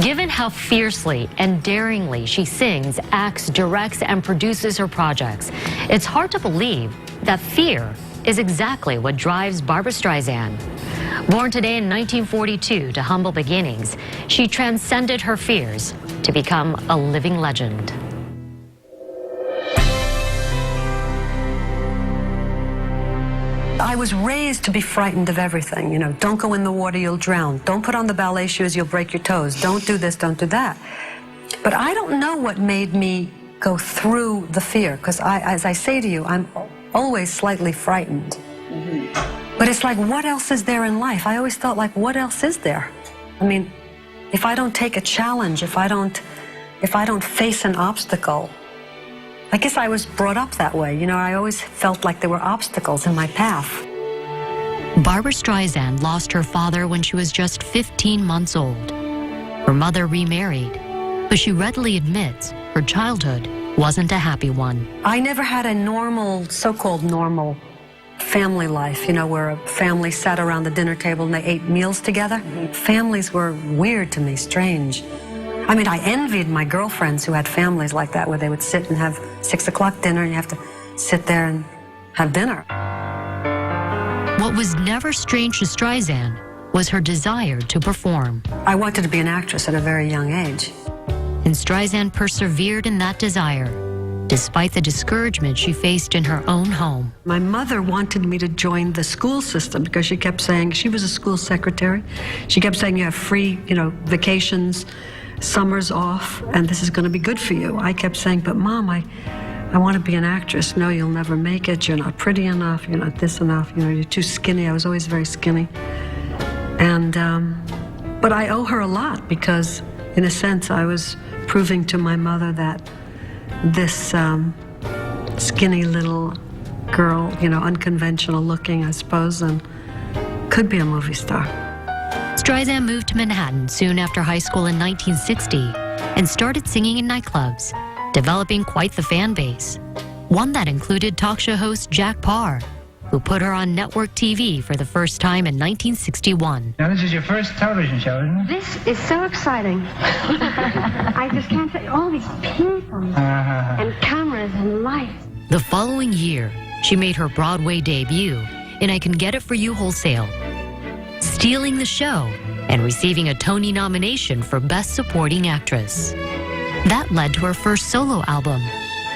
Given how fiercely and daringly she sings, acts, directs, and produces her projects, it's hard to believe that fear is exactly what drives Barbra Streisand. Born today in 1942 to humble beginnings, she transcended her fears to become a living legend. I was raised to be frightened of everything. You know, don't go in the water, you'll drown. Don't put on the ballet shoes, you'll break your toes. Don't do this, don't do that. But I don't know what made me go through the fear, because as I say to you, I'm always slightly frightened. But it's like, what else is there in life? I always thought, like, what else is there? I mean, if I don't take a challenge, if I don't face an obstacle, I guess I was brought up that way. You know, I always felt like there were obstacles in my path. Barbra Streisand lost her father when she was just 15 months old. Her mother remarried, but she readily admits her childhood wasn't a happy one. I never had a normal, so-called normal family life, you know, where a family sat around the dinner table and they ate meals together. Families were weird to me, strange. I mean, I envied my girlfriends who had families like that, where they would sit and have 6 o'clock dinner and you have to sit there and have dinner. What was never strange to Streisand was her desire to perform. I wanted to be an actress at a very young age. And Streisand persevered in that desire, despite the discouragement she faced in her own home. My mother wanted me to join the school system because she kept saying, she was a school secretary, she kept saying you have free, you know, vacations, summers off, and this is going to be good for you. I kept saying, but Mom, I want to be an actress. No, you'll never make it. You're not pretty enough. You're not this enough. You know, you're too skinny. I was always very skinny. And, but I owe her a lot because, in a sense, I was proving to my mother that this skinny little girl, you know, unconventional looking, I suppose, and could be a movie star. Streisand moved to Manhattan soon after high school in 1960 and started singing in nightclubs, developing quite the fan base. One that included talk show host Jack Parr, who put her on network TV for the first time in 1961. Now, this is your first television show, isn't it? This is so exciting. I just can't say, all these people and cameras and lights. The following year, she made her Broadway debut in I Can Get It For You Wholesale, stealing the show and receiving a Tony nomination for Best Supporting Actress. That led to her first solo album,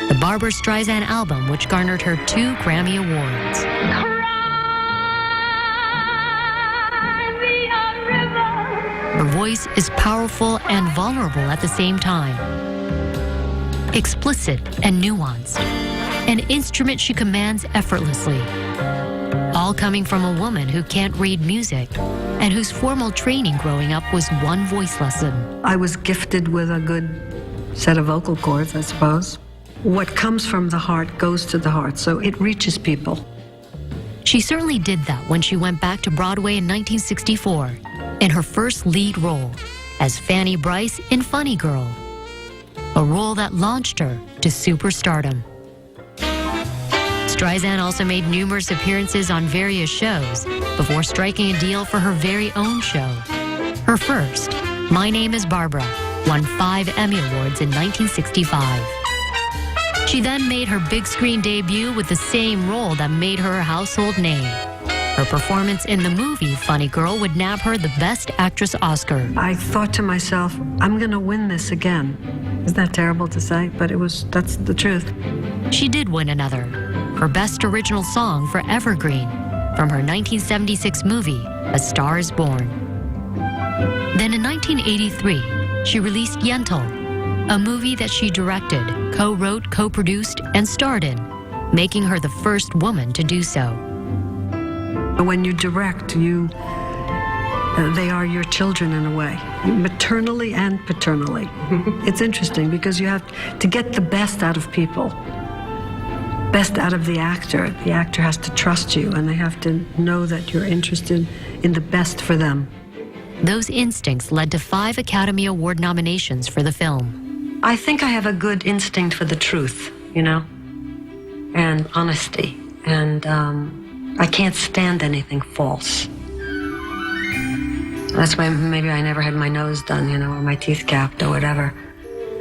the Barbra Streisand album, which garnered her 2 Grammy Awards. Her voice is powerful and vulnerable at the same time, explicit and nuanced, an instrument she commands effortlessly. All coming from a woman who can't read music and whose formal training growing up was one voice lesson. I was gifted with a good set of vocal cords, I suppose. What comes from the heart goes to the heart, so it reaches people. She certainly did that when she went back to Broadway in 1964 in her first lead role as Fanny Brice in Funny Girl, a role that launched her to superstardom. Streisand also made numerous appearances on various shows before striking a deal for her very own show. Her first, My Name is Barbra, won 5 Emmy Awards in 1965. She then made her big screen debut with the same role that made her a household name. Her performance in the movie Funny Girl would nab her the Best Actress Oscar. I thought to myself, I'm going to win this again. Isn't that terrible to say? But that's the truth. She did win another, her Best Original Song for Evergreen, from her 1976 movie, A Star is Born. Then in 1983, she released Yentl, a movie that she directed, co-wrote, co-produced, and starred in, making her the first woman to do so. When you direct, they are your children in a way, maternally and paternally. It's interesting because you have to get the best out of people, best out of the actor. The actor has to trust you, and they have to know that you're interested in the best for them. Those instincts led to 5 Academy Award nominations for the film. I think I have a good instinct for the truth, you know, and honesty, and I can't stand anything false. That's why maybe I never had my nose done, or my teeth capped or whatever.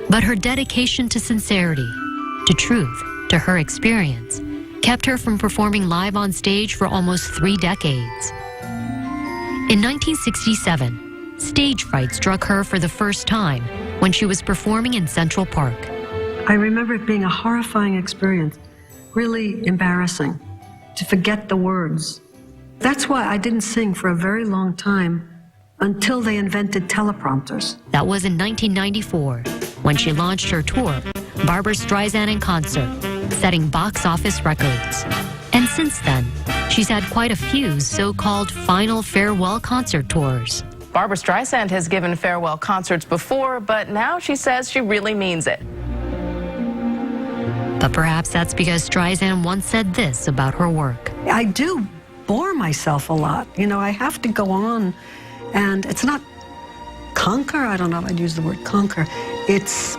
But her dedication to sincerity, to truth, to her experience, kept her from performing live on stage for almost 3 decades. In 1967, stage fright struck her for the first time when she was performing in Central Park. I remember it being a horrifying experience, really embarrassing, to forget the words. That's why I didn't sing for a very long time until they invented teleprompters. That was in 1994, when she launched her tour, Barbra Streisand in Concert, setting box office records. And since then, she's had quite a few so-called final farewell concert tours. Barbra Streisand has given farewell concerts before, but now she says she really means it. But perhaps that's because Streisand once said this about her work. I do bore myself a lot. I have to go on, and it's not conquer. I don't know if I'd use the word conquer. It's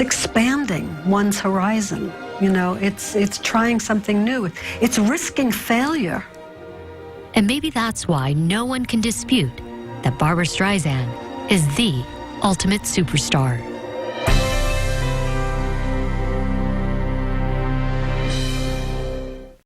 expanding one's horizon. It's trying something new. It's risking failure. And maybe that's why no one can dispute that Barbra Streisand is the ultimate superstar.